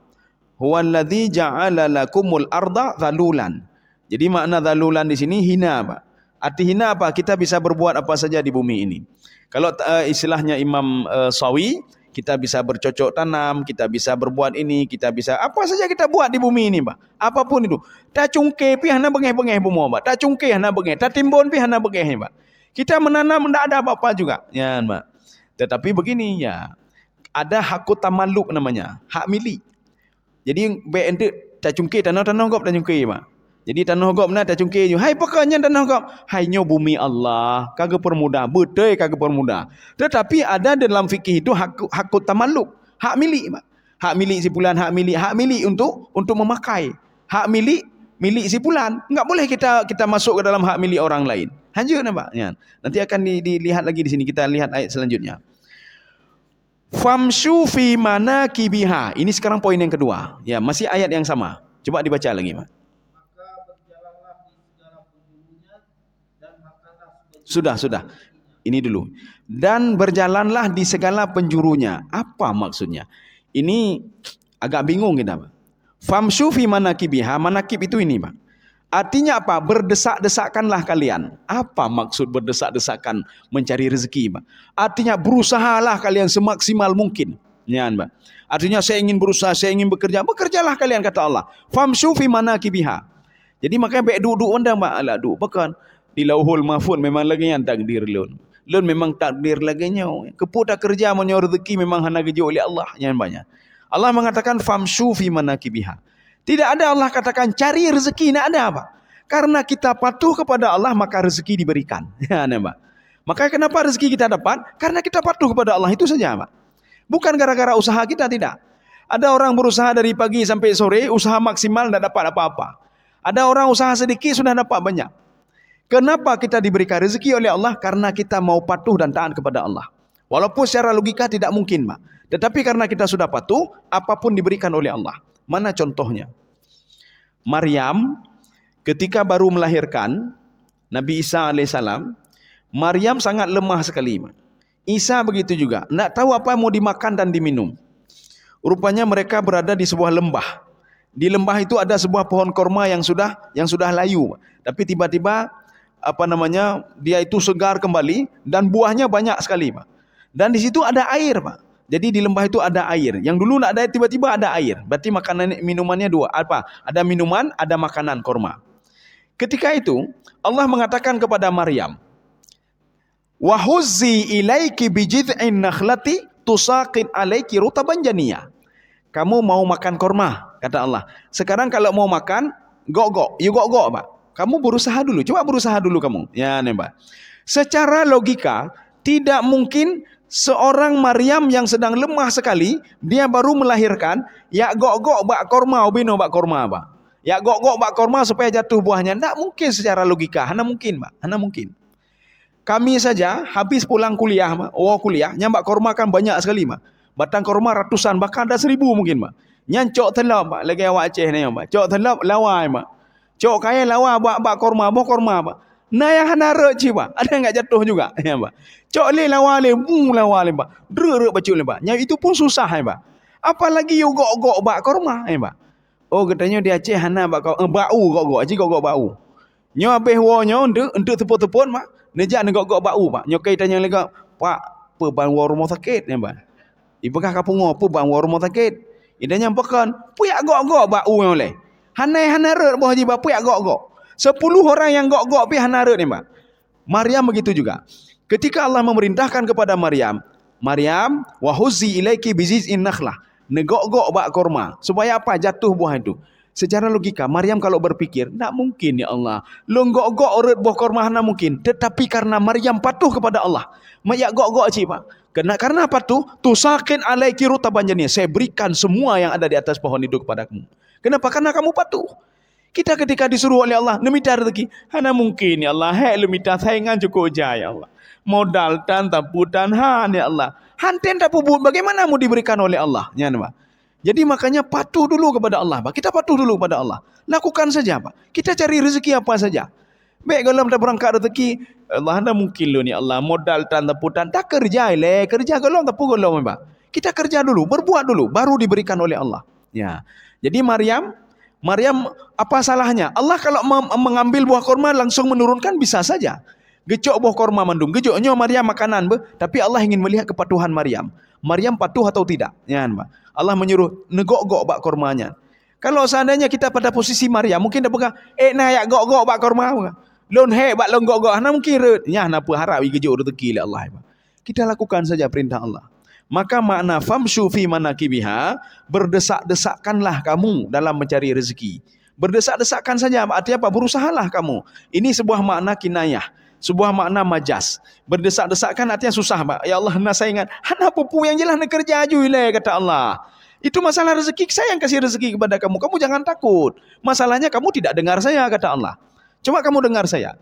huwallazi ja'ala lakumul arda dhalulan. Jadi makna dhalulan di sini hina, Pak. Arti hina apa? Kita bisa berbuat apa saja di bumi ini. Kalau istilahnya Imam Sawi, kita bisa bercocok tanam, kita bisa berbuat ini, kita bisa apa saja kita buat di bumi ini, Pak. Apapun itu. Tak cungke pi hana bengeh-bengeh bumi, Pak. Tak cungke hana bengeh, tak timbun pi hana bengeh, Pak. Kita menanam tidak ada apa-apa juga, ya, Pak. Tetapi begini ya, ada hakut tamaluk namanya, hak milik. Jadi BNT tak cungkir tanah gop tak cungkir, Pak. Jadi tanah gop na tak cungkir je. Hai pakanya tanah gop. Hai nyo bumi Allah, kagak permudah, betul kagak permudah. Tetapi ada dalam fikih itu hakut tamaluk, hak milik, Pak. Hak milik si fulan, hak milik untuk memakai. Hak milik si fulan. Enggak boleh kita masuk ke dalam hak milik orang lain. Lanjut, Pak. Ya. Nanti akan dilihat lagi di sini, kita lihat ayat selanjutnya. Famshu fi manakibiha. Ini sekarang poin yang kedua. Ya, masih ayat yang sama. Coba dibaca lagi, Pak. Maka berjalanlah di segala penjurunya dan makanlah Sudah. Ini dulu. Dan berjalanlah di segala penjurunya. Apa maksudnya? Ini agak bingung kita, Pak. Famshu fi manakibiha. Manakib itu ini, Pak. Artinya apa? Berdesak-desakanlah kalian. Apa maksud berdesak-desakan mencari rezeki? Artinya berusahalah kalian semaksimal mungkin. Ya, Mbak. Artinya saya ingin berusaha, saya ingin bekerja. Bekerjalah kalian, kata Allah. Famshu fi manakibiha. Jadi makanya baik duduk undang Mbak. Alah duduk. Bahkan di lauhul mahfuz memang lagi yang takdir lun. Lun memang takdir lagi nyaw. Keput tak kerja menyaw rezeki memang hana kerja oleh Allah. Yang banyak. Allah mengatakan famshu fi manakibiha. Tidak ada Allah katakan cari rezeki, tidak ada apa? Karena kita patuh kepada Allah maka rezeki diberikan. Ya, Mbak. Maka kenapa rezeki kita dapat? Karena kita patuh kepada Allah, itu saja, Mbak. Bukan gara-gara usaha kita, tidak. Ada orang berusaha dari pagi sampai sore, usaha maksimal tidak dapat apa-apa. Ada orang usaha sedikit sudah dapat banyak. Kenapa kita diberikan rezeki oleh Allah? Karena kita mau patuh dan taat kepada Allah. Walaupun secara logika tidak mungkin, Mbak. Tetapi karena kita sudah patuh, apapun diberikan oleh Allah. Mana contohnya? Maryam ketika baru melahirkan Nabi Isa alaihissalam, Maryam sangat lemah sekali. Isa begitu juga, tidak tahu apa mau dimakan dan diminum. Rupanya mereka berada di sebuah lembah. Di lembah itu ada sebuah pohon korma yang sudah layu. Tapi tiba-tiba dia itu segar kembali dan buahnya banyak sekali, Pak. Dan di situ ada air, Pak. Jadi di lembah itu ada air. Yang dulu tidak ada, tiba-tiba ada air. Berarti makanan minumannya dua. Apa? Ada minuman, ada makanan korma. Ketika itu Allah mengatakan kepada Maryam, "Wa huzzi ilaiki bijid'in nakhlati tusaqit alaiki rutaban janiyah." Kamu mau makan korma, kata Allah. Sekarang kalau mau makan, gok-gok. You gok-gok, Pak. Kamu berusaha dulu. Coba berusaha dulu kamu. Ya, Mbak. Secara logika tidak mungkin seorang Maryam yang sedang lemah sekali, dia baru melahirkan, ya gok-gok bak korma, ubino bak korma, Pak. Ya gok-gok bak korma supaya jatuh buahnya. Tidak mungkin secara logika. Hana mungkin, Pak. Hana mungkin. Kami saja habis pulang kuliah, Pak. Kuliah, nyambak korma kan banyak sekali, Pak. Batang korma ratusan, bahkan ada 1000 mungkin, Pak. Nyancok telap, Pak. Lagi awak Aceh ni, Pak. Cok telap lawai, Pak. Cok kaya lawa bak korma, Pak. Nah yang hana reci, Pak. Ada enggak jatuh juga, ya, Pak. Cok le lawa le, Pak. Dere bacul, Pak. Yang itu pun susah, ya, Pak. Apalagi you gok-gok bak korma, ya, Pak. Oh, katanya di Aceh hana bak bau gok-gok, aji gok-gok bau. Nyo habis wonyo untuk tepuk-tepuk, Pak. Nejak ne gok-gok bau, Pak. Nyo kai tanya lagi, Pak, apa bang rumah sakit, ya, Pak. Ibakah kapung apa bang rumah sakit? Idanya pekan, puyak gok-gok bau yang oleh. Hana rut boh haji bapu yak gok-gok. 10 orang yang gok-gok pi hana rut ni, Pak. Maryam begitu juga. Ketika Allah memerintahkan kepada Maryam, wa huzzi ilaiki biziz'in nakhlah. Negok-gok bak korma. Supaya apa? Jatuh buah itu. Secara logika, Maryam kalau berpikir, tak mungkin ya Allah. Lo gok-gok urut buah korma hana mungkin. Tetapi karena Maryam patuh kepada Allah. Mayak gok-gok cik, Pak. Karena patuh, tusakin alaiki rutaban janiyah. Saya berikan semua yang ada di atas pohon itu kepadamu. Kenapa? Karena kamu patuh. Kita ketika disuruh oleh Allah, nemita rezeki. Hana mungkin ya Allah. Hei lemita saingan cukup jaya ya Allah. Modal dan taputan han ya Allah. Hanten tak pubut. Bagaimana mau diberikan oleh Allah? Ya, Pak. Jadi makanya patuh dulu kepada Allah, Pak. Kita patuh dulu kepada Allah. Lakukan saja, Pak. Kita cari rezeki apa saja. Baik kalau kita berangkat rezeki, Allah anda mungkin lo ni Allah. Modal dan taputan. Tak kerja le. Kerja kalau tak pukul lo, Pak. Kita kerja dulu. Berbuat dulu. Baru diberikan oleh Allah. Ya. Jadi Maryam apa salahnya? Allah kalau mengambil buah korma langsung menurunkan bisa saja. Gecok buah korma mandung. Gecoknya Maryam makanan, tapi Allah ingin melihat kepatuhan Maryam. Maryam patuh atau tidak? Ya, Pak. Allah menyuruh negok-gok bak kormanya. Kalau seandainya kita pada posisi Maryam, mungkin dah pegang, nah ya gok-gok bak korma. Lon bak lon gok-gok. Nah mungkin ya napa harap gejok rezeki oleh Allah, Pak. Kita lakukan saja perintah Allah. Maka makna famshu fi manakibiha, berdesak-desakkanlah kamu dalam mencari rezeki. Berdesak-desakkan saja, artinya apa? Berusahalah kamu. Ini sebuah makna kinayah, sebuah makna majas. Berdesak-desakkan artinya susah, Pak. Ya Allah, saya ingat, hana pupu yang jelas nak kerja aju ile, kata Allah. Itu masalah rezeki, saya yang kasih rezeki kepada kamu. Kamu jangan takut. Masalahnya kamu tidak dengar saya, kata Allah. Coba kamu dengar saya.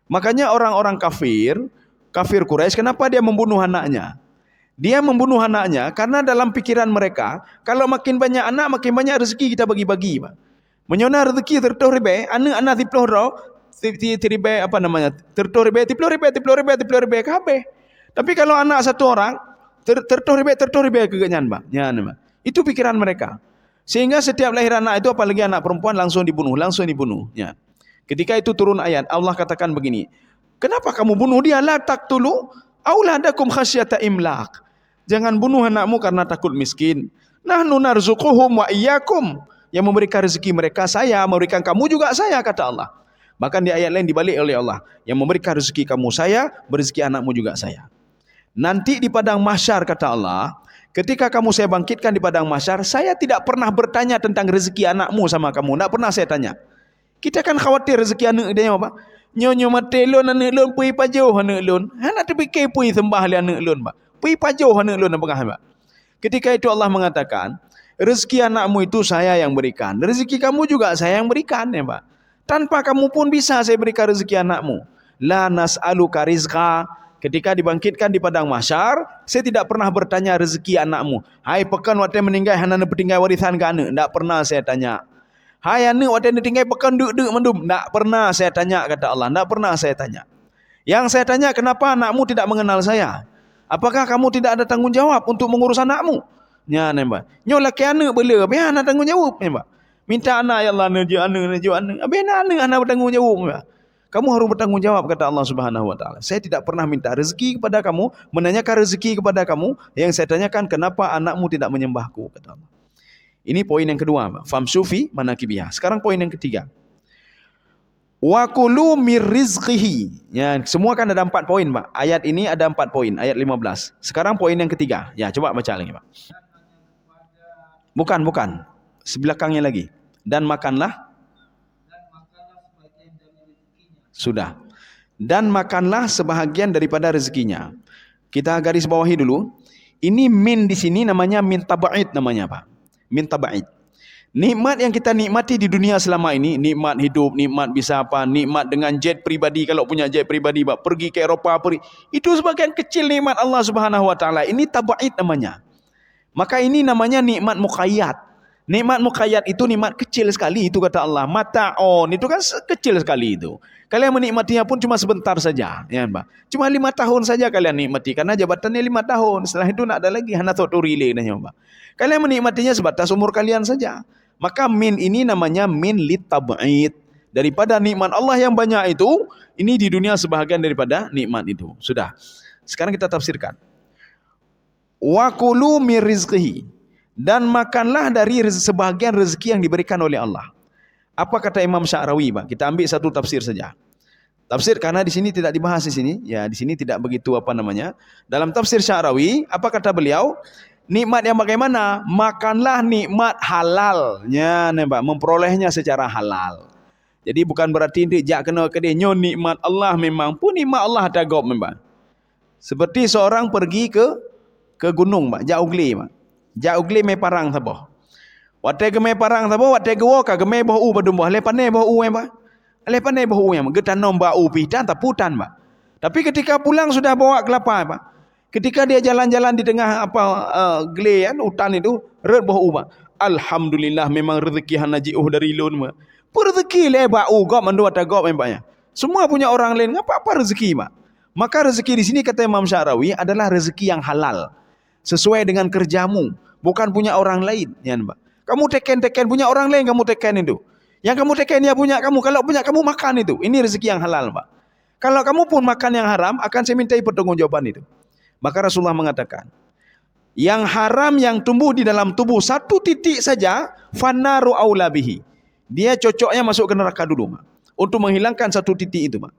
Makanya orang-orang kafir Quraisy, kenapa dia membunuh anaknya? Dia membunuh anaknya karena dalam pikiran mereka, kalau makin banyak anak, makin banyak rezeki kita bagi-bagi, Pak. Menyona rezeki tertuh ribe, anak-anak tiploh roh, ribe apa namanya? Tertuh ribe, tiploh ribe kabeh. Tapi kalau anak satu orang, tertuh ribe kegenyan, Pak. Ya, Pak. Itu pikiran mereka. Sehingga setiap lahir anak itu, apalagi anak perempuan, langsung dibunuh. Ya. Ketika itu turun ayat, Allah katakan begini, kenapa kamu bunuh dia? La taqtulu auladakum khasyata imlaq. Jangan bunuh anakmu karena takut miskin. Nahnu narzuquhum wa iyyakum. Yang memberikan rezeki mereka saya, memberikan kamu juga saya, kata Allah. Bahkan di ayat lain dibalik oleh Allah, yang memberikan rezeki kamu saya, berezeki anakmu juga saya. Nanti di padang mahsyar, kata Allah, ketika kamu saya bangkitkan di padang mahsyar, saya tidak pernah bertanya tentang rezeki anakmu sama kamu. Tidak pernah saya tanya. Kita kan khawatir rezeki anak dia apa? Nyonya mati lon anak lon pergi pajauh anak lon. Anak terfikir pergi sembah li anak lon, Pak. Pergi pajauh anak lon apa Pak? Ketika itu Allah mengatakan, rezeki anakmu itu saya yang berikan. Rezeki kamu juga saya yang berikan, ya Pak. Tanpa kamu pun bisa saya berikan rezeki anakmu. La nas'aluka rizqa. Ketika dibangkitkan di padang mahsyar, saya tidak pernah bertanya rezeki anakmu. Hai pekan waktu meninggal hana bertinggal warisan ke anak. Tak pernah saya tanya. Hai anak waktu tinggal pekan duk mendum. Tak pernah saya tanya, kata Allah. Tak pernah saya tanya. Yang saya tanya, kenapa anakmu tidak mengenal saya? Apakah kamu tidak ada tanggung jawab untuk mengurus anakmu? Ya, nembak. Nyo laki anak bela, biar anak tanggung jawab, nembak. Minta anak ya Allah nejo anak. Biar anak bertanggung jawab, nembak. Kamu harus bertanggung jawab, kata Allah Subhanahu wa taala. Saya tidak pernah minta rezeki kepada kamu, menanyakan rezeki kepada kamu. Yang saya tanyakan, kenapa anakmu tidak menyembahku, kata Allah. Ini poin yang kedua, famshu fi manakibiyah. Sekarang poin yang ketiga. Wa kulu mir rizqihi. Ya, semua kan ada 4 poin, Pak. Ayat ini ada 4 poin, ayat 15. Sekarang poin yang ketiga. Ya, coba baca lagi, Pak. Bukan. Sebelakangnya lagi. Dan makanlah. Sudah. Dan makanlah sebahagian daripada rezekinya. Kita garis bawahi dulu. Ini min di sini namanya min taba'id namanya, Pak. Min taba'id. Nikmat yang kita nikmati di dunia selama ini, nikmat hidup, nikmat bisa apa, nikmat dengan jet pribadi, kalau punya jet pribadi, Pak, pergi ke Eropah, itu sebagian kecil nikmat Allah Subhanahu wa taala. Ini taba'id namanya. Maka ini namanya nikmat muqayyad. Nikmat muqayyad itu nikmat kecil sekali, itu kata Allah. Mata'on itu kan kecil sekali itu. Kalian menikmatinya pun cuma sebentar saja, ya, Pak. Cuma 5 tahun saja kalian nikmati karena jabatannya 5 tahun. Setelah itu nak ada lagi hana turile nanya, Pak. Kalian menikmatinya sebatas umur kalian saja. Maka min ini namanya min litab'id. Daripada nikmat Allah yang banyak itu, ini di dunia sebahagian daripada nikmat itu. Sudah. Sekarang kita tafsirkan. Wa kulu mir rizqihi. Dan makanlah dari sebahagian rezeki yang diberikan oleh Allah. Apa kata Imam Sya'rawi, Pak? Kita ambil satu tafsir saja. Tafsir karena di sini tidak dibahas di sini. Ya, di sini tidak begitu apa namanya. Dalam tafsir Sya'rawi, apa kata beliau? Nikmat yang bagaimana? Makanlah nikmat halalnya, Pak. Memperolehnya secara halal. Jadi bukan berarti tidak kena ke dia nyo nikmat Allah, memang pun nikmat Allah tagap, memang. Seperti seorang pergi ke gunung, Pak, Jaugli, Pak. Jaugli me parang sabo. Wate gemai parang sabo, wate gewo ka gemai bau badumbo, le pane bau Pak. Le pane bau yang getanom bau pitan taputan, Pak. Tapi ketika pulang sudah bawa kelapa, Pak. Ketika dia jalan-jalan di tengah gelean hutan itu, red bau, Pak. Alhamdulillah memang rezeki hanajiuh dari lun, Pak. Rezeki le bau gop mandu ta gop, Pak. Semua punya orang lain, apa rezeki, Pak? Maka rezeki di sini kata Imam Sya'rawi adalah rezeki yang halal. Sesuai dengan kerjamu, bukan punya orang lain, ya, Pak. Kamu teken punya orang lain, kamu teken itu. Yang kamu teken ya punya kamu, kalau punya kamu makan itu. Ini rezeki yang halal, Pak. Kalau kamu pun makan yang haram, akan saya mintai pertanggungjawaban itu. Maka Rasulullah mengatakan, yang haram yang tumbuh di dalam tubuh 1 titik saja, fannaru aula bihi. Dia cocoknya masuk ke neraka dulu, Pak. Untuk menghilangkan 1 titik itu, Pak.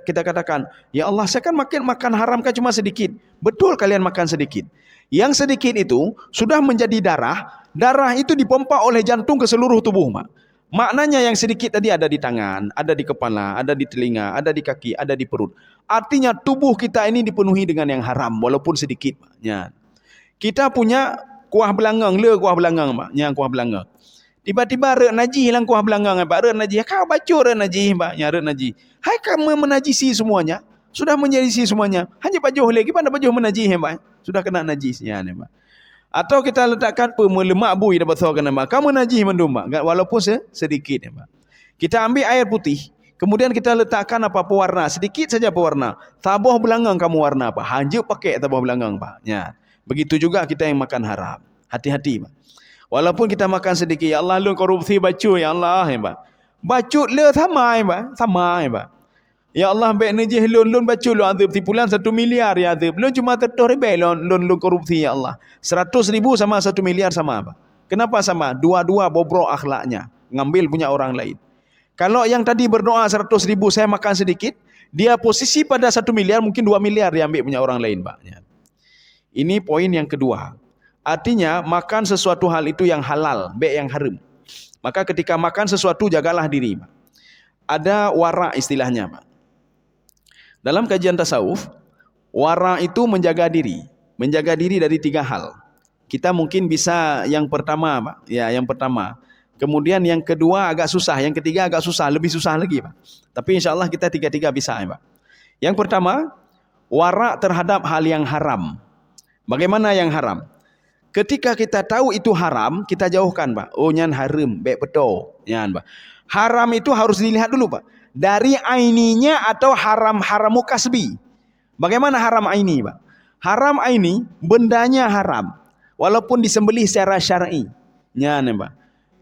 Kita katakan, ya Allah, saya kan makan haram kan cuma sedikit. Betul kalian makan sedikit. Yang sedikit itu sudah menjadi darah. Darah itu dipompa oleh jantung ke seluruh tubuh, Pak. Maknanya yang sedikit tadi ada di tangan, ada di kepala, ada di telinga, ada di kaki, ada di perut. Artinya tubuh kita ini dipenuhi dengan yang haram walaupun sedikit, Pak. Ya. Kita punya kuah belangang, kuah belangang, Pak. Ya, kuah belangang. Tiba-tiba rek najis hilang kuah belangang, Pak. Rek najis, kau baca rek najis, Pak. Ya, rek najis. Hai kamu menajisi semuanya. Sudah menjadi semuanya. Hanya bajuh lagi pada bajuh menajis, Pak. Sudah kena najisnya, Pak. Atau kita letakkan lemak bui dapat sorgan, Pak. Kamu najis mendum, Pak. Walaupun sedikit, Pak. Kita ambil air putih. Kemudian kita letakkan apa pewarna, sedikit saja pewarna. Tabuh belangang kamu warna, Pak. Hanya pakai tabuh belangang, Pak. Ya. Begitu juga kita yang makan haram. Hati-hati, Pak. Walaupun kita makan sedikit, ya Allah, lu korupsi bacu, ya Allah, ya, Pak. Bacut le samai ba, samai ba. Ya Allah baik najih lon bacut lo azab tipulan 1 miliar ya azab. Lo cuma tertoh rebe lon korupsi ya Allah. 100,000 sama 1 miliar sama apa? Kenapa sama? Dua-dua bobrok akhlaknya, ngambil punya orang lain. Kalau yang tadi berdoa 100,000 saya makan sedikit, dia posisi pada 1 miliar mungkin 2 miliar dia ambil punya orang lain, Pak. Ini poin yang kedua. Artinya makan sesuatu hal itu yang halal, baik yang haram. Maka ketika makan sesuatu jagalah diri, Pak. Ada wara istilahnya, Pak. Dalam kajian tasawuf, wara itu menjaga diri dari 3 hal. Kita mungkin bisa yang pertama, Pak. Ya, yang pertama. Kemudian yang kedua agak susah, yang ketiga agak susah, lebih susah lagi, Pak. Tapi insya-Allah kita 3 bisa, ya, Pak. Yang pertama, wara terhadap hal yang haram. Bagaimana yang haram? Ketika kita tahu itu haram, kita jauhkan, Pak. Oh, nyan haram, baik betul. Nyan, Pak. Haram itu harus dilihat dulu, Pak. Dari aininya atau haramu kasbi. Bagaimana haram aini, Pak? Haram aini, bendanya haram. Walaupun disembelih secara syar'i. Nyan, Pak.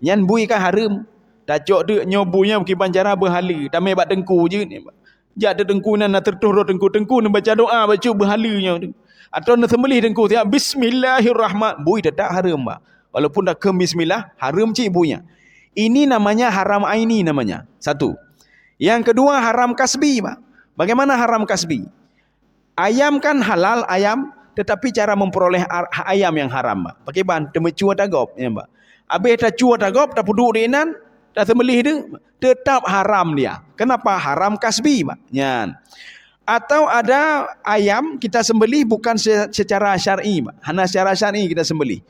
Nyan bui kan haram. Tacok tu nyobunya bukan cara berhala. Tamai bat dengku je ni, Pak. Jak ada dengku nak tertuh dengku nak baca doa baca berhalanya tu. Atau nak sembelih dengku tiap bismillahirrahmanirrahim. Bui tak haram, Pak. Walaupun dah ke bismillah, haram cik buinya. Ini namanya haram aini namanya. Satu. Yang kedua haram kasbi, Pak. Bagaimana haram kasbi? Ayam kan halal ayam, tetapi cara memperoleh ayam yang haram, Pak. Pakai ban temecua tagap, ya, Pak. Habis tak cua tagap, tak puduk dinan, tak sembelih dia, tetap haram dia. Kenapa? Haram kasbi, Pak. Nyan. Atau ada ayam kita sembelih bukan secara syar'i, Pak. Hanya secara syar'i kita sembelih.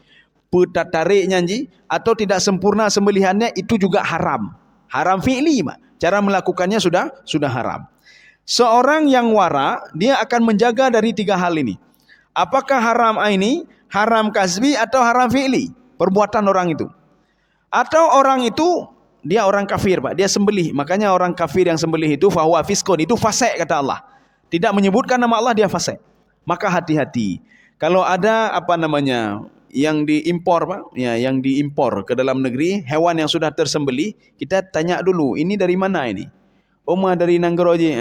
Putat tarik nyanyi atau tidak sempurna sembelihannya itu juga haram. Haram fi'li, Pak. Cara melakukannya sudah haram. Seorang yang wara, dia akan menjaga dari 3 hal ini. Apakah haram aini, haram kasbi atau haram fi'li? Perbuatan orang itu. Atau orang itu dia orang kafir, Pak. Dia sembelih. Makanya orang kafir yang sembelih itu fahuwa fiskun, itu fasik kata Allah. Tidak menyebutkan nama Allah, dia fasik. Maka hati-hati. Kalau ada yang diimpor, Pak, ya, yang diimpor ke dalam negeri, hewan yang sudah tersembelih, kita tanya dulu, ini dari mana ini? Oma dari Nanggoroje.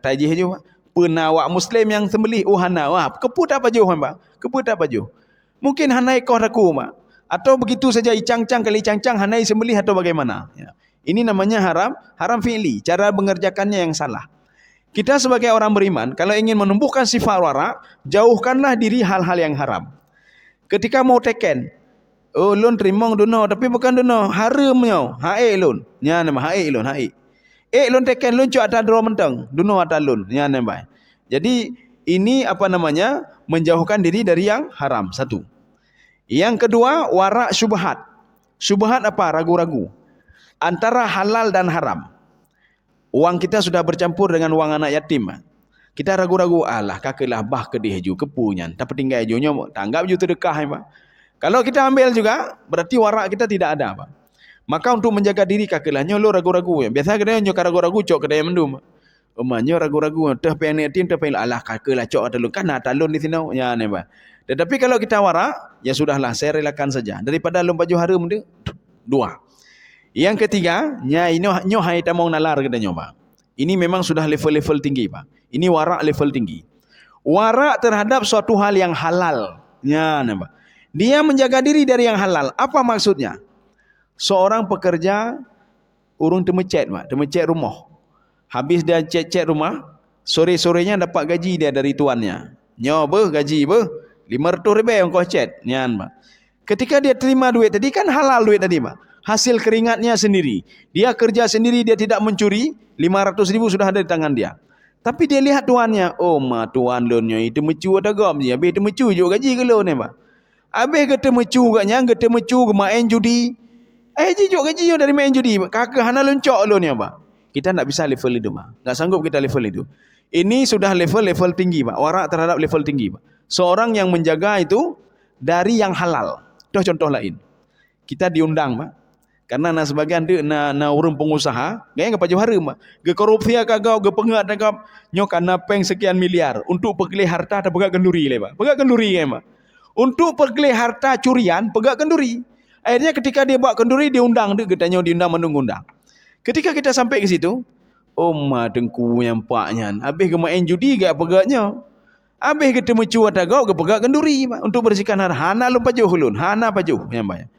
Tajih je, Pak. Penawak Muslim yang sembelih, hana. Wah, keput apa jauh, Pak? Keput apa jauh? Mungkin hanai koh raku, Pak. Atau begitu saja icang-cang kali icang-cang hanai sembelih atau bagaimana? Ya. Ini namanya haram fi'li, cara mengerjakannya yang salah. Kita sebagai orang beriman, kalau ingin menumbuhkan sifat wara, jauhkanlah diri hal-hal yang haram. Ketika mau teken, oh lun terimong duno, tapi bukan duno, haramnya, hae lun, nya nama hae lun, hae. Lun teken lun cu ada dro menteng, duno ada lun, nya nama. Jadi ini menjauhkan diri dari yang haram, satu. Yang kedua, wara syubhat. Syubhat apa? Ragu-ragu. Antara halal dan haram. Uang kita sudah bercampur dengan uang anak yatim. Kita ragu-ragu, alah kakelah bah ke dia ju kepunyan, tapi tinggal junya tanggap ju sedekah, Pak. Kalau kita ambil juga, berarti warak kita tidak ada, Pak. Maka untuk menjaga diri kakelahnya lo ragu-ragu ya. Biasa kedai nyo ragu-ragu cok kedai mendum. Umanyo ragu-ragu teh pengen yatim teh pengen alah kakelah cok atalun kan atalun di sini ya ne, Pak. Tetapi kalau kita warak, ya sudahlah saya relakan saja daripada lo baju haram tu. 2. Yang ketiga, nyo hai tamong nalar katanya, Pak. Ini memang sudah level-level tinggi, Pak. Ini warak level tinggi. Warak terhadap suatu hal yang halal. Ya, Pak. Dia menjaga diri dari yang halal. Apa maksudnya? Seorang pekerja urung temecet, Pak. Temecet rumah. Habis dia cek rumah, sore-sorenya dapat gaji dia dari tuannya. Nyo gaji 500,000 yang kau cet. Ya, Pak. Ketika dia terima duit tadi kan halal duit tadi, Pak. Hasil keringatnya sendiri. Dia kerja sendiri, dia tidak mencuri. 500,000 sudah ada di tangan dia. Tapi dia lihat tuannya, oh ma tuan lonnya itu mecu ada gam je, habis itu mecu juga gaji ke lon ni, Pak. Habis kata mecu gaknya, kata mecu ke main judi. Juga gaji dari main judi. Kakak hana loncok lon ni, Pak. Kita tak bisa level itu, Pak. Tak sanggup kita level itu. Ini sudah level tinggi, Pak. Warak terhadap level tinggi, Pak. Seorang yang menjaga itu dari yang halal. Itu contoh lain. Kita diundang, Pak. Karena sebagian dia urung pengusaha, gaya ngapa haram, Pak. Ge korupsi kagau, ge pengat kagau, nyo kana peng sekian miliar untuk pergelih harta atau pegak kenduri le, Pak. Pegak kenduri ya, Pak. Untuk pergelih harta curian, pegak kenduri. Akhirnya ketika dia buat kenduri diundang dia katanya diundang menunggu undang. Ketika kita sampai ke situ, dengku yang paknya. Habis ke main judi gak pegaknya. Habis kita mencuat agak ke pegak kenduri untuk bersihkan hana lu pajuh ulun, hana pajuh yang banyak.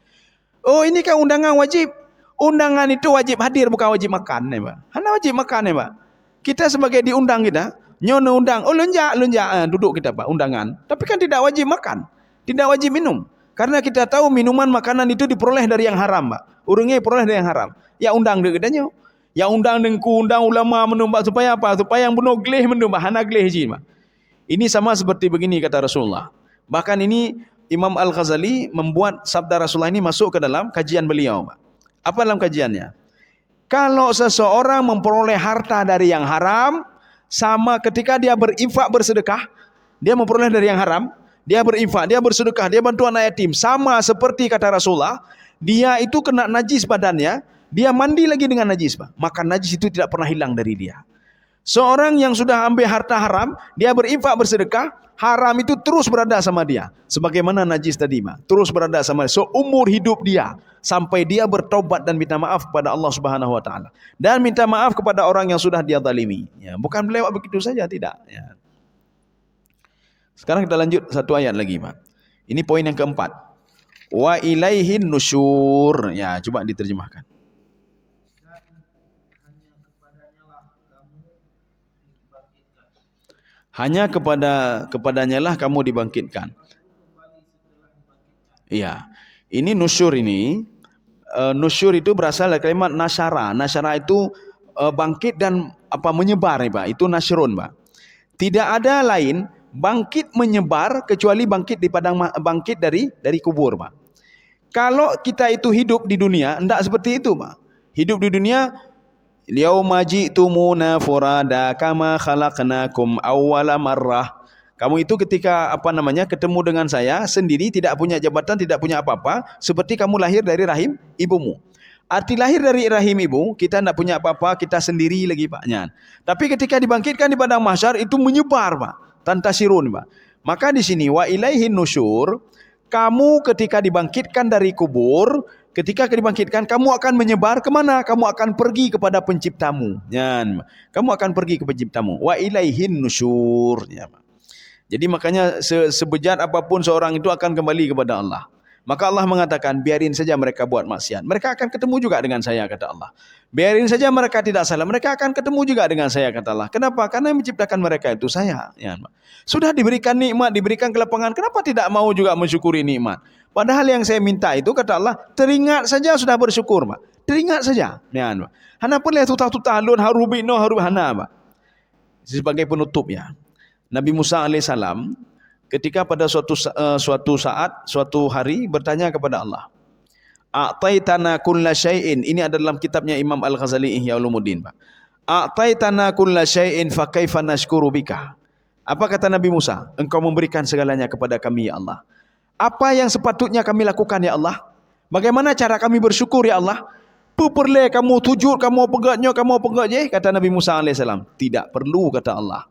Ini kan undangan wajib. Undangan itu wajib hadir bukan wajib makan ya, Pak. Hana wajib makan ya, Pak. Kita sebagai diundang kita, nyono undang, lunjak duduk kita, Pak, undangan. Tapi kan tidak wajib makan, tidak wajib minum. Karena kita tahu minuman makanan itu diperoleh dari yang haram, Pak. Urungnya diperoleh dari yang haram. Ya undang dia katanya. Ya undang dengku, undang ulama menumbak supaya apa? Supaya yang bunuh gelih menumbak, hana gelih je, Pak. Ini sama seperti begini kata Rasulullah. Bahkan ini Imam Al-Ghazali membuat sabda Rasulullah ini masuk ke dalam kajian beliau, Pak. Apa dalam kajiannya? Kalau seseorang memperoleh harta dari yang haram, sama ketika dia berinfak bersedekah, dia memperoleh dari yang haram, dia berinfak, dia bersedekah, dia bantu anak yatim, sama seperti kata Rasulullah, dia itu kena najis badannya, dia mandi lagi dengan najis, Pak. Maka najis itu tidak pernah hilang dari dia. Seorang yang sudah ambil harta haram, dia berinfak bersedekah, haram itu terus berada sama dia. Sebagaimana najis tadi, terus berada sama dia. Seumur hidup dia. Sampai dia bertobat dan minta maaf kepada Allah Subhanahu Wa Taala. Dan minta maaf kepada orang yang sudah dia zalimi. Ya, bukan lewat begitu saja, tidak. Ya. Sekarang kita lanjut satu ayat lagi, Pak. Ini poin yang keempat. Wa ilaihin nusyur. Ya, coba diterjemahkan. Hanya kepadanya lah kamu dibangkitkan. Iya. Ini nusyur ini. Nusyur itu berasal dari kalimat nasyara. Nasyara itu bangkit dan menyebar, Pak. Itu nasyrun, Pak. Tidak ada lain bangkit menyebar kecuali bangkit di padang bangkit dari kubur, Pak. Kalau kita itu hidup di dunia, enggak seperti itu, Pak. Hidup di dunia, yauma ji'tumuna furada kama khalaqnakum awwala marrah. Kamu itu ketika ketemu dengan saya sendiri, tidak punya jabatan, tidak punya apa-apa, seperti kamu lahir dari rahim ibumu. Arti lahir dari rahim ibu, kita tidak punya apa-apa, kita sendiri lagi, Pak. Tapi ketika dibangkitkan di padang mahsyar itu menyebar, Pak. Tantasirun, Pak. Maka di sini wa ilaihin nusyur, kamu ketika dibangkitkan dari kubur, ketika dibangkitkan, kamu akan menyebar kemana? Kamu akan pergi kepada penciptamu. Kamu akan pergi ke penciptamu. Wa ilaihin nusyur. Jadi makanya sebejat apapun seorang itu akan kembali kepada Allah. Maka Allah mengatakan, biarin saja mereka buat maksiat. Mereka akan ketemu juga dengan saya, kata Allah. Biarin saja mereka tidak salah. Mereka akan ketemu juga dengan saya, kata Allah. Kenapa? Karena yang menciptakan mereka itu saya. Sudah diberikan nikmat, diberikan kelapangan. Kenapa tidak mau juga mensyukuri nikmat? Padahal yang saya minta itu, kata Allah, teringat saja sudah bersyukur, Pak. Teringat saja. Hana pun lihat tutah-tutah lun harubino harubhana, Pak. Sebagai penutup ya. Nabi Musa alaihissalam ketika pada suatu hari bertanya kepada Allah. A'taitana kulla syai'in. Ini ada dalam kitabnya Imam Al-Ghazali Ihya Ulumuddin, Pak. A'taitana kulla syai'in fa kaifa nashkuru bika. Apa kata Nabi Musa? Engkau memberikan segalanya kepada kami, ya Allah. Apa yang sepatutnya kami lakukan, ya Allah? Bagaimana cara kami bersyukur, ya Allah? Puperle kamu tujur, kamu pegatnya, kamu pegatnya, kata Nabi Musa alaihissalam. Tidak perlu, kata Allah.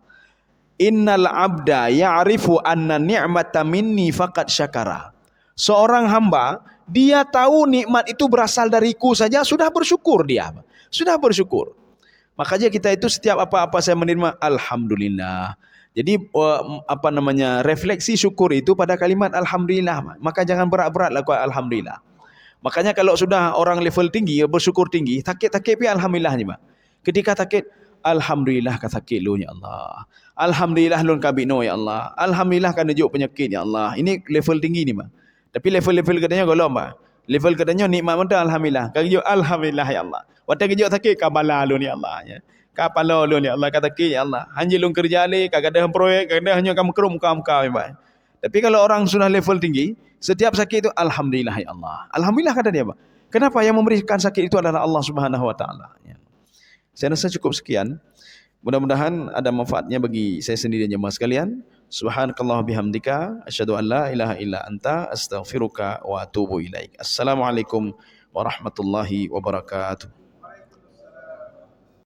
Innal abda ya'rifu anna ni'mata minni faqad syakara. Seorang hamba, dia tahu nikmat itu berasal dariku saja, sudah bersyukur dia. Sudah bersyukur. Makanya kita itu setiap apa-apa saya menerima, alhamdulillah. Jadi refleksi syukur itu pada kalimat alhamdulillah. Maka jangan berat-berat lakukan alhamdulillah. Makanya kalau sudah orang level tinggi, bersyukur tinggi, takit-takit pi alhamdulillah ni, Pak. Ketika takit, alhamdulillah ka sakit lu, ya Allah. Alhamdulillah lun kabino, ya Allah. Alhamdulillah kan juk penyakit, ya Allah. Ini level tinggi ni, Pak. Tapi level-level katanya golong, Pak. Level katanya nikmat mentah alhamdulillah. Kau juk alhamdulillah, ya Allah. Waktu juk sakit kabala lu, ya Allah, ya. Kapalo lu, ya Allah, kata sakit, ya Allah. Hanya lu kerja le, kagak proyek, kagak hanya kamu kerum muka-muka, ya, Pak. Tapi kalau orang sudah level tinggi, setiap sakit itu alhamdulillah, ya Allah. Alhamdulillah kata dia, Pak. Kenapa? Yang memberikan sakit itu adalah Allah Subhanahu Wa Taala. Ya. Saya rasa cukup sekian. Mudah-mudahan ada manfaatnya bagi saya sendiri dan jemaah sekalian. Subhanakallah bihamdika asyhadu an la ilaha illa anta astaghfiruka wa atubu ilaik. Assalamualaikum warahmatullahi wabarakatuh.